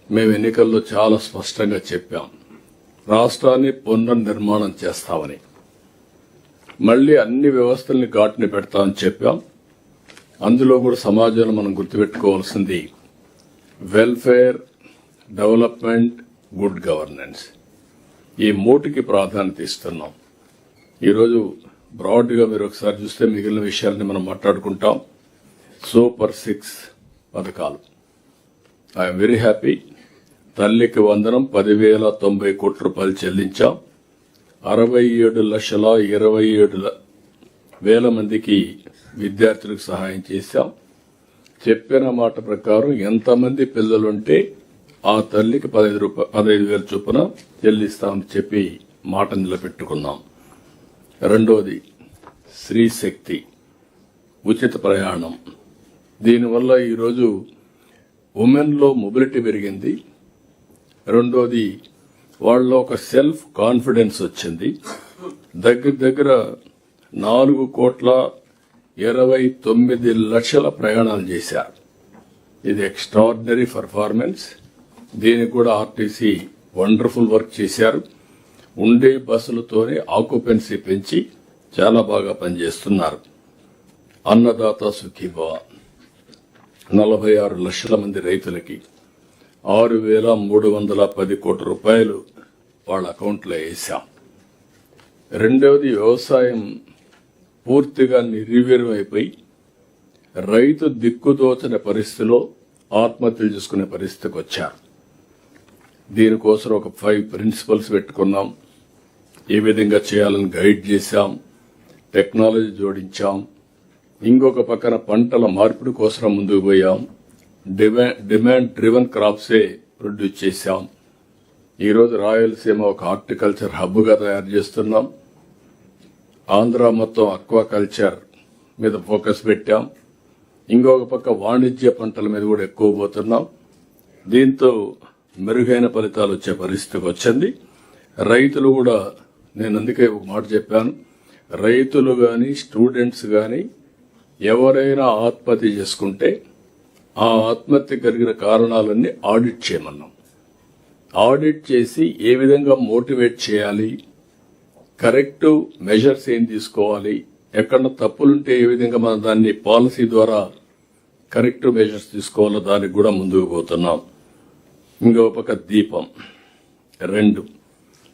మేము ఎన్నికల్లో చాలా స్పష్టంగా చెప్పాం, రాష్ట్రాన్ని పునర్నిర్మాణం చేస్తామని. మళ్లీ అన్ని వ్యవస్థల్ని ఘాటుని పెడతామని చెప్పాం. అందులో కూడా సమాజంలో మనం గుర్తుపెట్టుకోవాల్సింది వెల్ఫేర్, డెవలప్మెంట్, గుడ్ గవర్నెన్స్, ఈ మూటికి ప్రాధాన్యత ఇస్తున్నాం. ఈరోజు బ్రాడ్గా మీరు ఒకసారి చూస్తే మిగిలిన విషయాలని మనం మాట్లాడుకుంటాం. సూపర్ 6 పథకాలు. I'm very happy. తల్లికి వందనం 10,090 కోట్ల రూపాయలు చెల్లించాం. 67,27,000 మందికి విద్యార్థులకు సహాయం చేశాం. చెప్పిన మాట ప్రకారం ఎంతమంది పిల్లలుంటే ఆ తల్లికి 15,000 చొప్పున చెల్లిస్తామని చెప్పి మాట నిలబెట్టుకున్నాం. రెండోది స్త్రీ శక్తి ఉచిత ప్రయాణం. దీనివల్ల ఈరోజు ఉమెన్ లో మొబిలిటీ పెరిగింది. రెండోది వాళ్ళలో ఒక సెల్ఫ్ కాన్ఫిడెన్స్ వచ్చింది. దగ్గర 4,29,00,000 ప్రయాణాలు చేశారు. ఇది ఎక్స్ట్రాడినరీ పర్ఫార్మెన్స్. దీనికి కూడా ఆర్టీసీ వండర్ఫుల్ వర్క్ చేశారు. ఉండే బస్సులతోనే ఆక్యుపెన్సీ పెంచి చాలా బాగా పనిచేస్తున్నారు. అన్నదాత సుఖీభవ 46 లక్షల మంది రైతులకి 6,310 కోట్ల రూపాయలు వాళ్ళ అకౌంట్లో వేశాం. రెండవది వ్యవసాయం పూర్తిగా నిర్వీర్యమైపోయి రైతు దిక్కుదోచని పరిస్థితిలో ఆత్మహత్యలు చేసుకునే పరిస్థితికి వచ్చారు. దీనికోసం ఒక 5 ప్రిన్సిపల్స్ పెట్టుకున్నాం. ఏ విధంగా చేయాలని గైడ్ చేశాం. టెక్నాలజీ జోడించాం. ఇంకొక పక్కన పంటల మార్పిడి కోసం ముందుకు పోయాం. డిమాండ్ డ్రివన్ క్రాప్సే ప్రొడ్యూస్ చేశాం. ఈరోజు రాయలసీమ ఒక హార్టికల్చర్ హబ్ గా తయారు చేస్తున్నాం. ఆంధ్ర మొత్తం అక్వాకల్చర్ మీద ఫోకస్ పెట్టాం. ఇంకొక పక్క వాణిజ్య పంటల మీద కూడా ఎక్కువ పోతున్నాం. దీంతో మెరుగైన ఫలితాలు వచ్చే పరిస్థితికి వచ్చింది. రైతులు కూడా, నేను అందుకే ఒక మాట చెప్పాను, రైతులు గాని స్టూడెంట్స్ గాని ఎవరైనా ఆత్మహత్య చేసుకుంటే ఆ ఆత్మహత్య కలిగిన కారణాలన్నీ ఆడిట్ చేయమన్నాం. ఆడిట్ చేసి ఏ విధంగా మోటివేట్ చేయాలి, కరెక్టివ్ మెజర్స్ ఏం తీసుకోవాలి, ఎక్కడ తప్పులుంటే ఏ విధంగా మనం దాన్ని పాలసీ ద్వారా కరెక్టివ్ మెజర్స్ తీసుకోవాలో దానికి కూడా ముందుకు పోతున్నాం. ఇంకో పక్క దీపం 2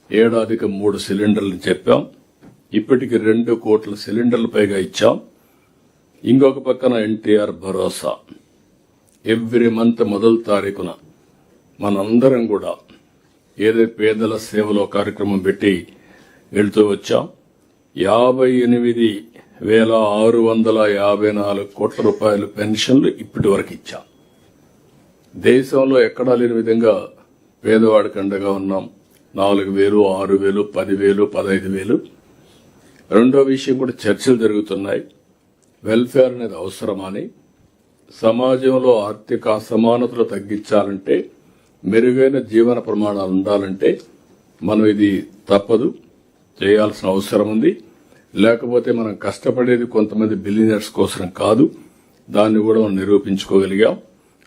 ఏడాదికి 3 సిలిండర్లు చెప్పాం. ఇప్పటికి 2 కోట్ల సిలిండర్లు పైగా ఇచ్చాం. ఇంకొక పక్కన ఎన్టీఆర్ భరోసా ఎవ్రీ మంత్ మొదటి తారీఖున మనందరం కూడా ఏదైతే పేదల సేవలో కార్యక్రమం పెట్టి వెళ్తూ వచ్చాం. 58,654 కోట్ల రూపాయలు పెన్షన్లు ఇప్పటి వరకు ఇచ్చాం. దేశంలో ఎక్కడా లేని విధంగా పేదవాడికి అండగా ఉన్నాం. 4,000, 6,000, 10,000, 15,000. రెండో విషయం కూడా చర్చలు జరుగుతున్నాయి. వెల్ఫేర్ అనేది అవసరమని, సమాజంలో ఆర్థిక అసమానతలు తగ్గించాలంటే, మెరుగైన జీవన ప్రమాణాలు ఉండాలంటే మనం ఇది తప్పదు, చేయాల్సిన అవసరం ఉంది. లేకపోతే మనం కష్టపడేది కొంతమంది బిలియనర్స్ కోసం కాదు. దాన్ని కూడా మనం నిరూపించుకోగలిగాం.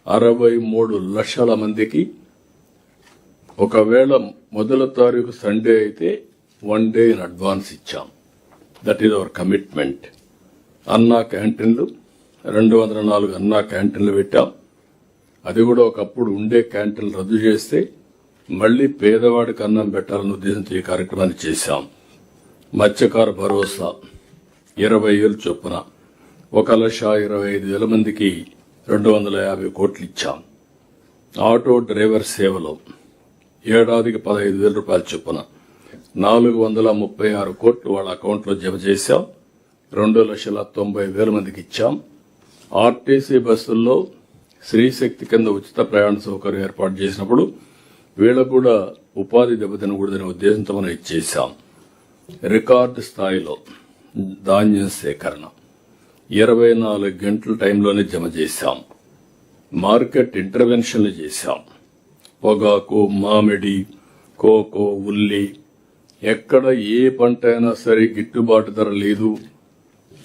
63 లక్షల మందికి ఒకవేళ మొదటి తారీఖు సండే అయితే 1 డే ఇన్ అడ్వాన్స్ ఇచ్చాం. That is our commitment. అన్నా క్యాంటీన్లు 204 అన్నా క్యాంటీన్లు పెట్టాం. అది కూడా ఒకప్పుడు ఉండే క్యాంటీన్లు రద్దు చేస్తే మళ్లీ పేదవాడికి అన్నం పెట్టాలన్న ఉద్దేశంతో ఈ కార్యక్రమాన్ని చేశాం. మత్స్యకార భరోసా 20,000 చొప్పున 1,25,000 మందికి 250 కోట్లు ఇచ్చాం. ఆటో డ్రైవర్ సేవలో ఏడాదికి 15,000 రూపాయల చొప్పున 436 కోట్లు వాళ్ళ అకౌంట్లో జమ చేశాం. 2,90,000 మందికి ఇచ్చాం. ఆర్టీసీ బస్సుల్లో స్త్రీశక్తి కింద ఉచిత ప్రయాణ సౌకర్యం ఏర్పాటు చేసినప్పుడు వీళ్ళకు కూడా ఉపాధి దెబ్బతినకూడదనే ఉద్దేశంతో మనం ఇచ్చేశాం. రికార్డు స్థాయిలో ధాన్యం సేకరణ 24 గంటల టైంలోనే జమ చేశాం. మార్కెట్ ఇంటర్వెన్షన్లు చేశాం. పొగాకు, మామిడి, కోకో, ఉల్లి, ఎక్కడ ఏ పంట అయినా సరే గిట్టుబాటు ధర లేదు,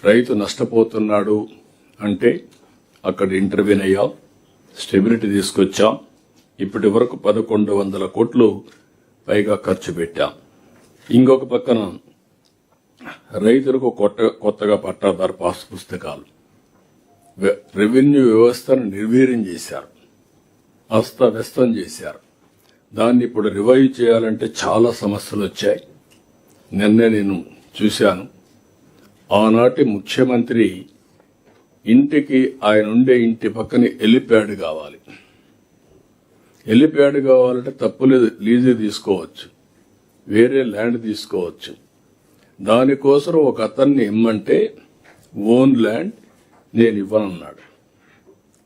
రైతు నష్టపోతున్నాడు అంటే అక్కడ ఇంటర్వ్యూన్ అయ్యాం. స్టెబిలిటీ తీసుకొచ్చాం. ఇప్పటి వరకు 1100 కోట్లు పైగా ఖర్చు పెట్టాం. ఇంకొక పక్కన రైతులకు కొత్తగా పట్టాదారు పాస్ పుస్తకాలు, రెవెన్యూ వ్యవస్థను నిర్వీర్యం చేశారు, అస్తవ్యస్తం చేశారు. దాన్ని ఇప్పుడు రివైవ్ చేయాలంటే చాలా సమస్యలు వచ్చాయి. నిన్నే నేను చూశాను, ఆనాటి ముఖ్యమంత్రి ఇంటికి ఆయన ఉండే ఇంటి పక్కన హెలిప్యాడ్ కావాలి. హెలిప్యాడ్ కావాలంటే తప్పులేదు, లీజు తీసుకోవచ్చు, వేరే ల్యాండ్ తీసుకోవచ్చు. దానికోసం ఒక అతన్ని ఇమ్మంటే ఓన్ ల్యాండ్ నేను ఇవ్వనన్నాడు.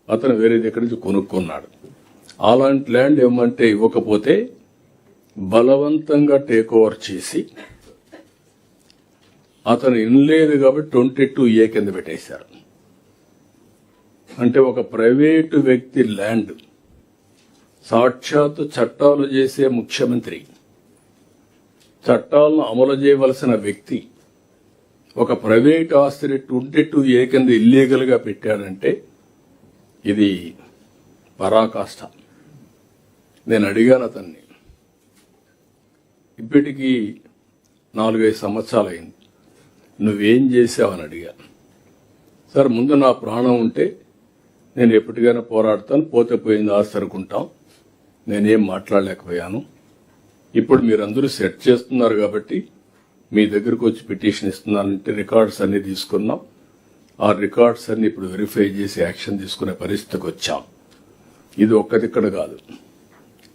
అతను వేరే దగ్గర నుంచి కొనుక్కున్నాడు. అలాంటి ల్యాండ్ ఇవ్వమంటే ఇవ్వకపోతే బలవంతంగా టేక్ ఓవర్ చేసి అతను ఇన్లేదు కాబట్టి 22A కింద పెట్టేశారు. అంటే ఒక ప్రైవేటు వ్యక్తి ల్యాండ్, సాక్షాత్తు చట్టాలు చేసే ముఖ్యమంత్రి, చట్టాలను అమలు చేయవలసిన వ్యక్తి ఒక ప్రైవేట్ ఆస్తిని 22A కింద ఇల్లీగల్ గా పెట్టాడంటే ఇది పరాకాష్ట. నేను అడిగాను అతన్ని, ఇప్పటికీ 4-5 సంవత్సరాలైంది, నువ్వేం చేశావని అడిగాను. సార్, ముందు నా ప్రాణం ఉంటే నేను ఎప్పటికైనా పోరాడతాను, పోతే పోయింది ఆస్తి అనుకుంటాం, నేనేం మాట్లాడలేకపోయాను. ఇప్పుడు మీరందరూ సెట్ చేస్తున్నారు కాబట్టి మీ దగ్గరకు వచ్చి పిటిషన్ ఇస్తున్నానంటే రికార్డ్స్ అన్ని తీసుకున్నాం. ఆ రికార్డ్స్ అన్ని ఇప్పుడు వెరిఫై చేసి యాక్షన్ తీసుకునే పరిస్థితికి వచ్చాం. ఇది ఒక్కదిక్కడ కాదు,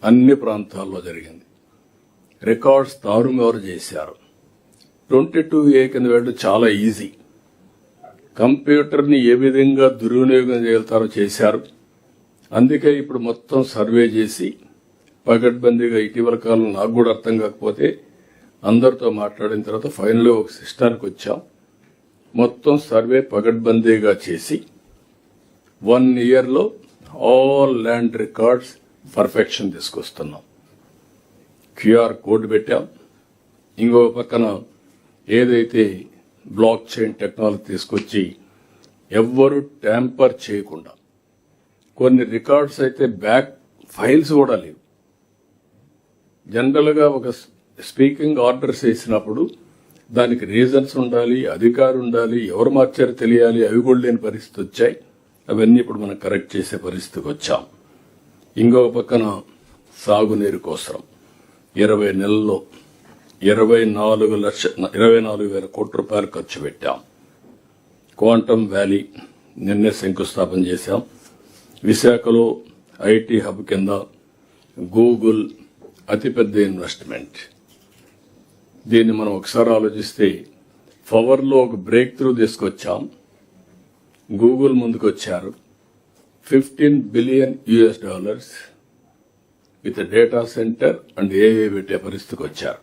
అన్ని ప్రాంతాల్లో జరిగింది. రికార్డ్స్ తారుమారు చేశారు. 22A కింద వెళ్ళడం చాలా ఈజీ. కంప్యూటర్ని ఏ విధంగా దుర్వినియోగం చేయగలుగుతారో చేశారు. అందుకే ఇప్పుడు మొత్తం సర్వే చేసి పకడ్బందీగా, ఇటీవల కాలం నాకు కూడా అర్థం కాకపోతే అందరితో మాట్లాడిన తర్వాత ఫైనల్ ఒక సిస్టానికి వచ్చాం. మొత్తం సర్వే పకడ్బందీగా చేసి 1 yearలో ఆల్ ల్యాండ్ రికార్డ్స్ పర్ఫెక్షన్ తీసుకొస్తున్నాం. QR కోడ్ పెట్టాం. ఇంకో పక్కన ఏదైతే బ్లాక్ చైన్ టెక్నాలజీ తీసుకొచ్చి ఎవ్వరూ ట్యాంపర్ చేయకుండా, కొన్ని రికార్డ్స్ అయితే బ్యాక్ ఫైల్స్ కూడా లేవు. జనరల్ గా ఒక స్పీకింగ్ ఆర్డర్స్ వేసినప్పుడు దానికి రీజన్స్ ఉండాలి, అధికారి ఉండాలి, ఎవరు మార్చారో తెలియాలి, అవి కూడా లేని పరిస్థితి వచ్చాయి. అవన్నీ ఇప్పుడు మనం కరెక్ట్ చేసే పరిస్థితికి వచ్చాం. ఇంకొక పక్కన సాగునీరు కోసం 20 నెలల్లో 24,000 కోట్ల రూపాయలు ఖర్చు పెట్టాం. క్వాంటమ్ వ్యాలీ నిన్నే శంకుస్థాపన చేశాం. విశాఖలో ఐటీ హబ్ కింద గూగుల్ అతిపెద్ద ఇన్వెస్ట్మెంట్. దీన్ని మనం ఒకసారి ఆలోచిస్తే పవర్లో ఒక బ్రేక్ త్రూ తీసుకొచ్చాం. గూగుల్ ముందుకు వచ్చారు. $15 billion with data centre and AI పెట్టే పరిస్థితికి వచ్చారు.